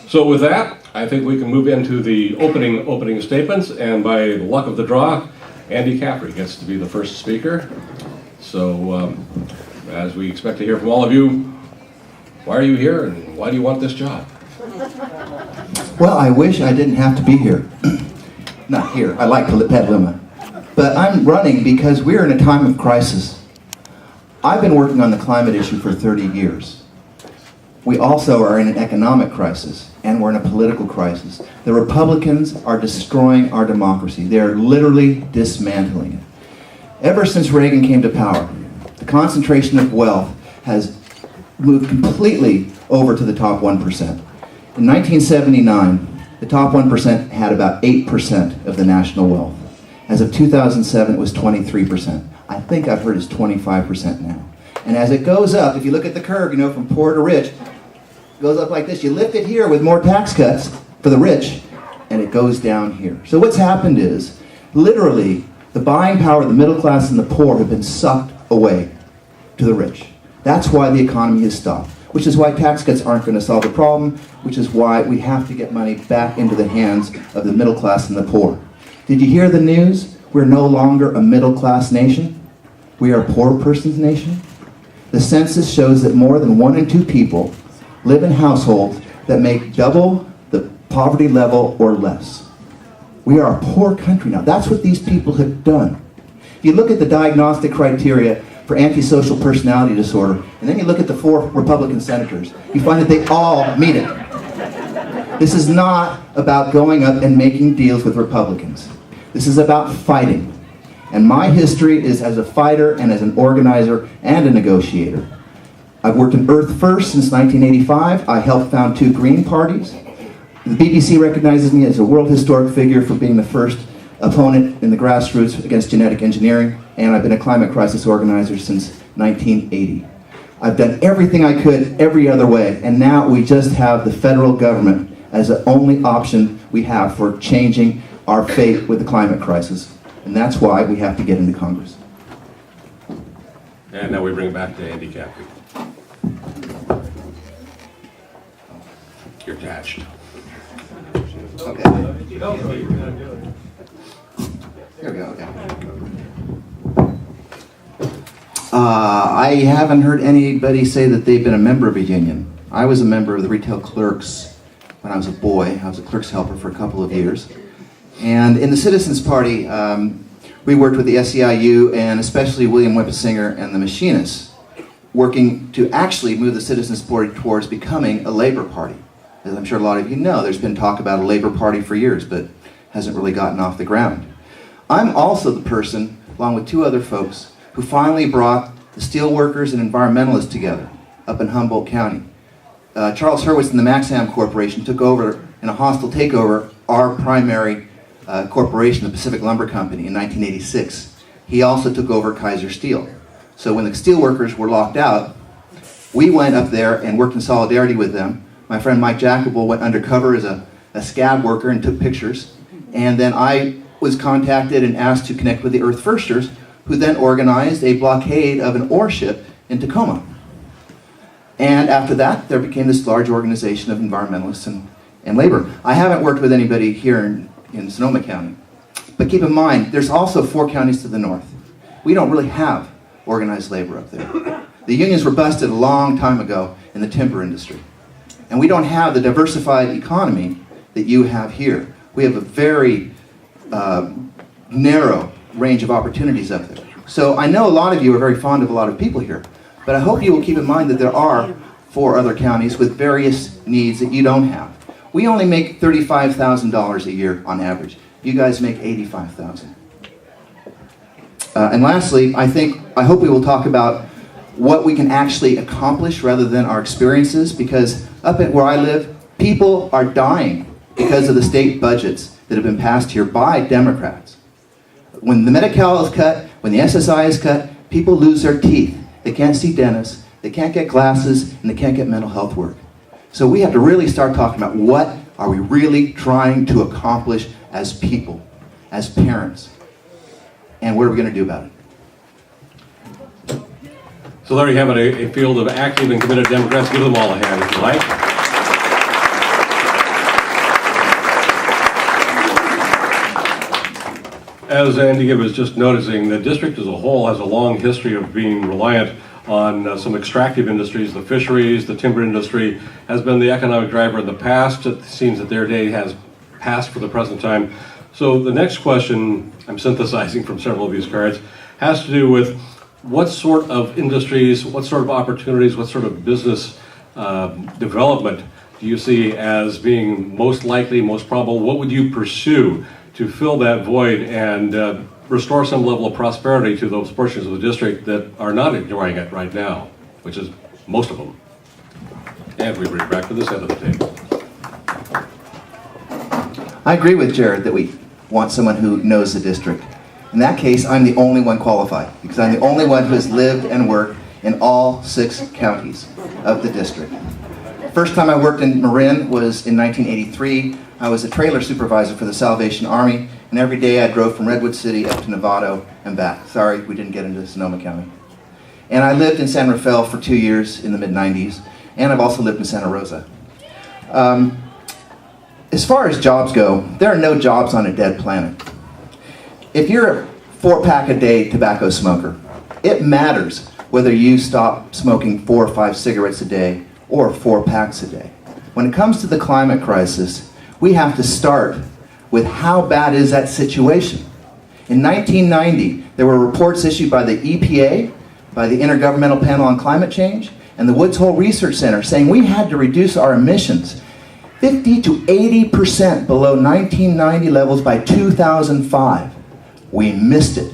So with that, I think we can move into the opening statements, and by the luck of the draw, Andy Caffrey gets to be the first speaker. So as we expect to hear from all of you, why are you here and why do you want this job? Well, I wish I didn't have to be here. Not here, I like Petaluma. But I'm running because we're in a time of crisis. I've been working on the climate issue for 30 years. We also are in an economic crisis, and we're in a political crisis. The Republicans are destroying our democracy. They're literally dismantling it. Ever since Reagan came to power, the concentration of wealth has moved completely over to the top 1%. In 1979, the top 1% had about 8% of the national wealth. As of 2007, it was 23%. I think I've heard it's 25% now. And as it goes up, if you look at the curve, you know, from poor to rich, it goes up like this. You lift it here with more tax cuts for the rich, and it goes down here. So what's happened is, literally, the buying power of the middle class and the poor have been sucked away to the rich. That's why the economy has stopped, which is why tax cuts aren't going to solve the problem, which is why we have to get money back into the hands of the middle class and the poor. Did you hear the news? We're no longer a middle class nation. We are a poor person's nation. The census shows that more than 1 in 2 people live in households that make double the poverty level or less. We are a poor country now. That's what these people have done. If you look at the diagnostic criteria for antisocial personality disorder, and then you look at the 4 Republican senators, you find that they all meet it. This is not about going up and making deals with Republicans. This is about fighting. And my history is as a fighter and as an organizer and a negotiator. I've worked in Earth First since 1985. I helped found 2 Green parties. The BBC recognizes me as a world historic figure for being the first opponent in the grassroots against genetic engineering, and I've been a climate crisis organizer since 1980. I've done everything I could every other way, and now we just have the federal government as the only option we have for changing our fate with the climate crisis. And that's why we have to get into Congress. And now we bring it back to Andy Caffrey. You're attached. Okay. Here we go, okay. I haven't heard anybody say that they've been a member of a union. I was a member of the retail clerks when I was a boy. I was a clerk's helper for a couple of years. And in the Citizens Party, we worked with the SEIU and especially William Whipplesinger and the machinists, working to actually move the Citizens Party towards becoming a labor party. As I'm sure a lot of you know, there's been talk about a labor party for years, but hasn't really gotten off the ground. I'm also the person, along with 2 other folks, who finally brought the steelworkers and environmentalists together up in Humboldt County. Charles Hurwitz and the Maxam Corporation took over, in a hostile takeover, our primary corporation, the Pacific Lumber Company, in 1986. He also took over Kaiser Steel. So when the steelworkers were locked out, we went up there and worked in solidarity with them. My friend Mike Jacobel went undercover as a scab worker and took pictures. And then I was contacted and asked to connect with the Earth Firsters, who then organized a blockade of an ore ship in Tacoma. And after that, there became this large organization of environmentalists and labor. I haven't worked with anybody here in Sonoma County. But keep in mind, there's also 4 counties to the north. We don't really have organized labor up there. The unions were busted a long time ago in the timber industry. And we don't have the diversified economy that you have here. We have a very narrow range of opportunities up there. So I know a lot of you are very fond of a lot of people here, but I hope you will keep in mind that there are 4 other counties with various needs that you don't have. We only make $35,000 a year on average. You guys make $85,000. And lastly, I hope we will talk about what we can actually accomplish rather than our experiences, because up at where I live, people are dying because of the state budgets that have been passed here by Democrats. When the Medi-Cal is cut, when the SSI is cut, people lose their teeth. They can't see dentists, they can't get glasses, and they can't get mental health work. So we have to really start talking about what are we really trying to accomplish as people, as parents, and what are we going to do about it? So there you have it, a field of active and committed Democrats. Give them all a hand if you like. as Andy was just noticing, the district as a whole has a long history of being reliant on some extractive industries. The fisheries, the timber industry has been the economic driver in the past. It seems that their day has passed for the present time. So the next question, I'm synthesizing from several of these cards, has to do with what sort of industries, what sort of opportunities, what sort of business development do you see as being most likely, most probable? What would you pursue to fill that void and restore some level of prosperity to those portions of the district that are not enjoying it right now, which is most of them? And we bring it back to this end of the table. I agree with Jared that we want someone who knows the district. In that case, I'm the only one qualified, because I'm the only one who has lived and worked in all 6 counties of the district. First time I worked in Marin was in 1983. I was a trailer supervisor for the Salvation Army, and every day I drove from Redwood City up to Novato and back. Sorry, we didn't get into Sonoma County. And I lived in San Rafael for 2 years in the mid-90s, and I've also lived in Santa Rosa. As far as jobs go, there are no jobs on a dead planet. If you're a 4-pack-a-day tobacco smoker, it matters whether you stop smoking 4 or 5 cigarettes a day or 4 packs a day. When it comes to the climate crisis, we have to start with how bad is that situation. In 1990, there were reports issued by the EPA, by the Intergovernmental Panel on Climate Change, and the Woods Hole Research Center saying we had to reduce our emissions 50 to 80% below 1990 levels by 2005. We missed it,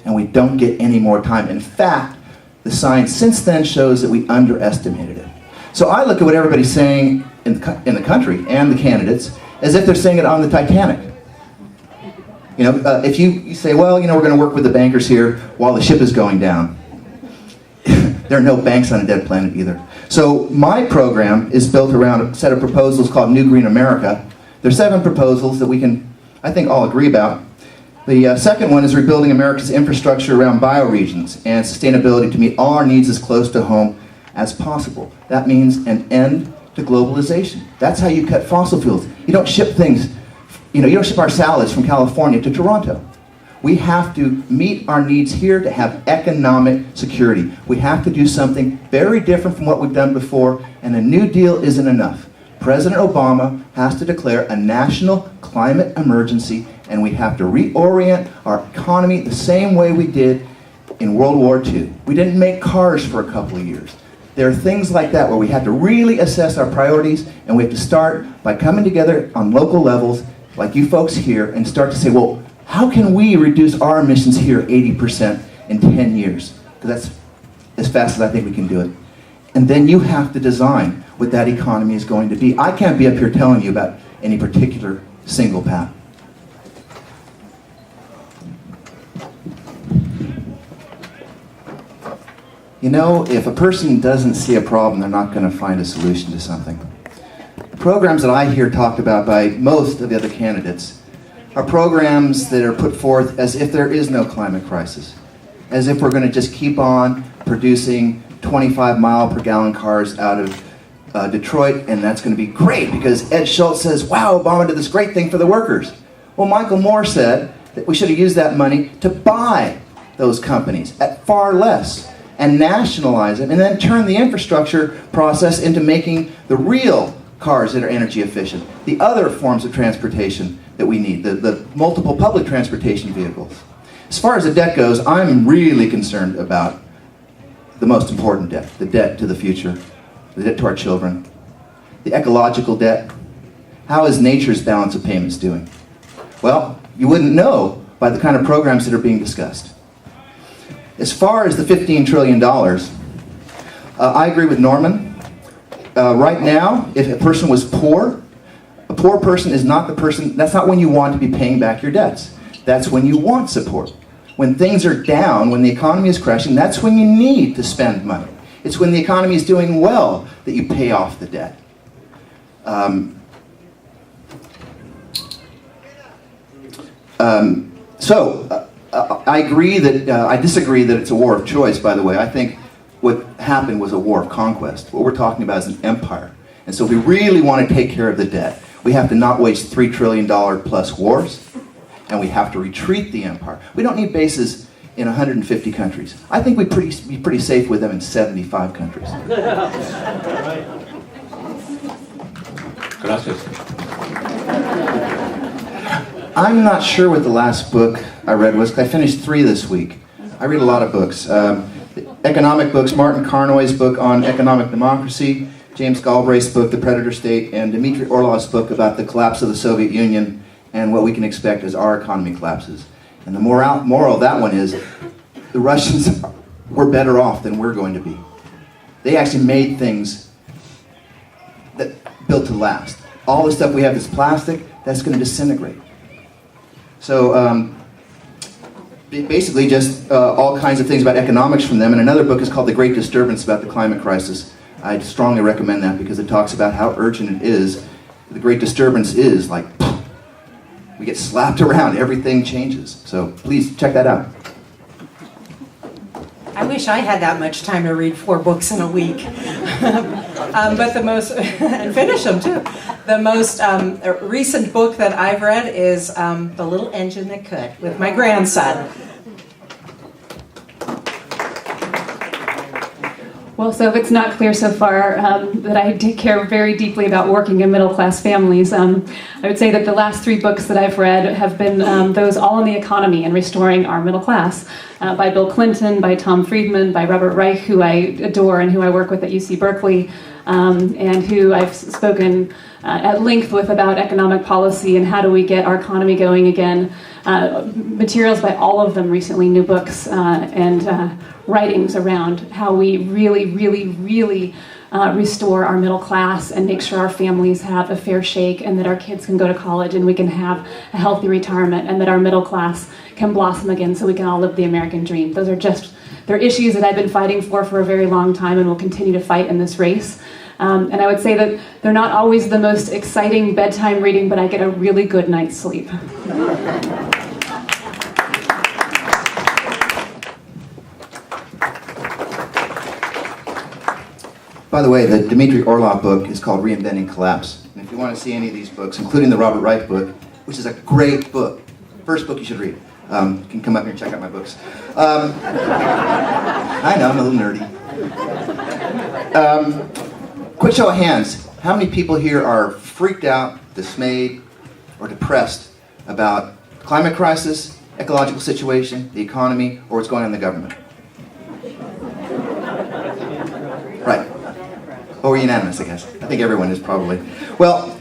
and we don't get any more time. In fact, the science since then shows that we underestimated it. So I look at what everybody's saying in the country and the candidates as if they're saying it on the Titanic. You know, if you say, well, you know, we're going to work with the bankers here while the ship is going down. There are no banks on a dead planet either. So my program is built around a set of proposals called New Green America. There are 7 proposals that we can, I think, all agree about. The second one is rebuilding America's infrastructure around bioregions and sustainability to meet all our needs as close to home as possible. That means an end to globalization. That's how you cut fossil fuels. You don't ship things, you don't ship our salads from California to Toronto. We have to meet our needs here to have economic security. We have to do something very different from what we've done before, and a New Deal isn't enough. President Obama has to declare a national climate emergency, and we have to reorient our economy the same way we did in World War II. We didn't make cars for a couple of years. There are things like that where we have to really assess our priorities, and we have to start by coming together on local levels, like you folks here, and start to say, well, how can we reduce our emissions here 80% in 10 years? Because that's as fast as I think we can do it. And then you have to design what that economy is going to be. I can't be up here telling you about any particular single path. You know, if a person doesn't see a problem, they're not going to find a solution to something. The programs that I hear talked about by most of the other candidates are programs that are put forth as if there is no climate crisis, as if we're going to just keep on producing 25-mile-per-gallon cars out of Detroit, and that's going to be great because Ed Schultz says, wow, Obama did this great thing for the workers. Well, Michael Moore said that we should have used that money to buy those companies at far less and nationalize them, and then turn the infrastructure process into making the real cars that are energy efficient, the other forms of transportation that we need, the multiple public transportation vehicles. As far as the debt goes, I'm really concerned about the most important debt, the debt to the future, the debt to our children, the ecological debt. How is nature's balance of payments doing? Well, you wouldn't know by the kind of programs that are being discussed. As far as the $15 trillion, I agree with Norman. Right now, if a person was poor, a poor person is not the person, that's not when you want to be paying back your debts. That's when you want support. When things are down, when the economy is crashing, that's when you need to spend money. It's when the economy is doing well that you pay off the debt. I agree that, I disagree that it's a war of choice, by the way. I think what happened was a war of conquest. What we're talking about is an empire. And so if we really want to take care of the debt, we have to not wage $3 trillion plus wars. and we have to retreat the empire. We don't need bases in 150 countries. I think we'd be pretty safe with them in 75 countries. Gracias. I'm not sure what the last book I read was. I finished 3 this week. I read a lot of books. Economic books, Martin Carnoy's book on economic democracy, James Galbraith's book, The Predator State, and Dmitry Orlov's book about the collapse of the Soviet Union and what we can expect as our economy collapses. And the moral of that one is the Russians were better off than we're going to be. They actually made things that built to last. All the stuff we have that's plastic, that's going to disintegrate. So basically just all kinds of things about economics from them. And another book is called The Great Disturbance, about the climate crisis. I strongly recommend that because it talks about how urgent it is. The Great Disturbance is like, we get slapped around, everything changes. So please check that out. I wish I had that much time to read 4 books in a week. But the most, and finish them too. The most recent book that I've read is The Little Engine That Could, with my grandson. Well, so if it's not clear so far that I care very deeply about working in middle-class families, I would say that the last 3 books that I've read have been those all on the economy and restoring our middle class, by Bill Clinton, by Tom Friedman, by Robert Reich, who I adore and who I work with at UC Berkeley, and who I've spoken at length with about economic policy and how do we get our economy going again. Materials by all of them recently, new books and writings around how we really restore our middle class and make sure our families have a fair shake and that our kids can go to college and we can have a healthy retirement and that our middle class can blossom again so we can all live the American dream. They're issues that I've been fighting for a very long time and will continue to fight in this race. And I would say that they're not always the most exciting bedtime reading, but I get a really good night's sleep. By the way, the Dmitry Orlov book is called Reinventing Collapse. And if you want to see any of these books, including the Robert Reich book, which is a great book, first book you should read. You can come up here and check out my books. I know, I'm a little nerdy. Quick show of hands. How many people here are freaked out, dismayed, or depressed about the climate crisis, ecological situation, the economy, or what's going on in the government? Right. Oh, we're unanimous, I guess. I think everyone is probably. Well,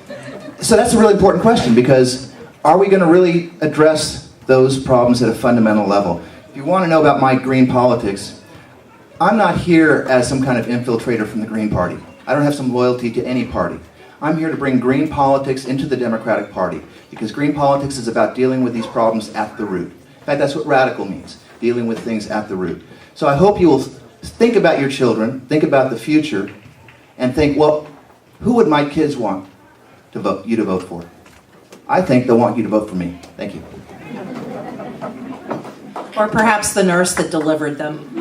so that's a really important question because are we going to really address those problems at a fundamental level? If you want to know about my green politics, I'm not here as some kind of infiltrator from the Green Party. I don't have some loyalty to any party. I'm here to bring green politics into the Democratic Party because green politics is about dealing with these problems at the root. In fact, that's what radical means, dealing with things at the root. So I hope you will think about your children, think about the future, and think, well, who would my kids want you to vote for? I think they'll want you to vote for me. Thank you. Or perhaps the nurse that delivered them.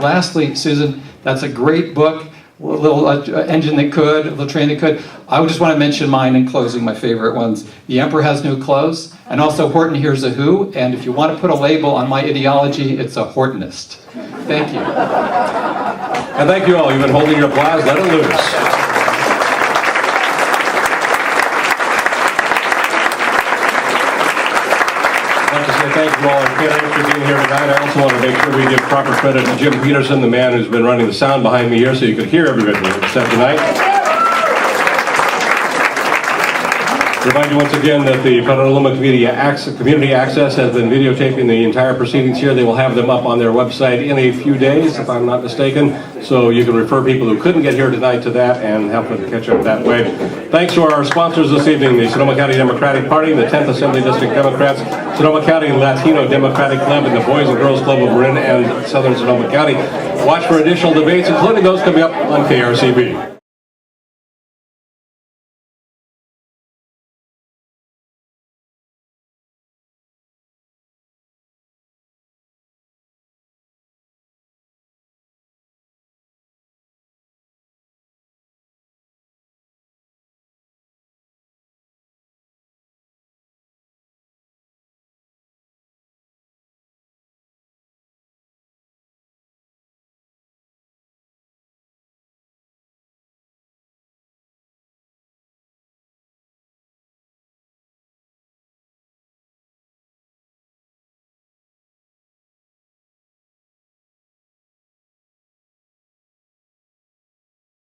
Lastly, Susan, that's a great book, a little engine that could, a little train that could. I just want to mention mine in closing, my favorite ones. The Emperor Has No Clothes, and also Horton Hears a Who, and if you want to put a label on my ideology, it's a Hortonist. Thank you. And thank you all. You've been holding your applause. Let it loose. Thank you all our candidates for being here tonight. I also want to make sure we give proper credit to Jim Peterson, the man who's been running the sound behind me here so you could hear everybody said tonight. Remind you once again that the Petaluma Community Access has been videotaping the entire proceedings here. They will have them up on their website in a few days, if I'm not mistaken. So you can refer people who couldn't get here tonight to that and help them catch up that way. Thanks to our sponsors this evening, the Sonoma County Democratic Party, the 10th Assembly District Democrats, Sonoma County Latino Democratic Club, and the Boys and Girls Club of Marin and Southern Sonoma County. Watch for additional debates, including those coming up on KRCB.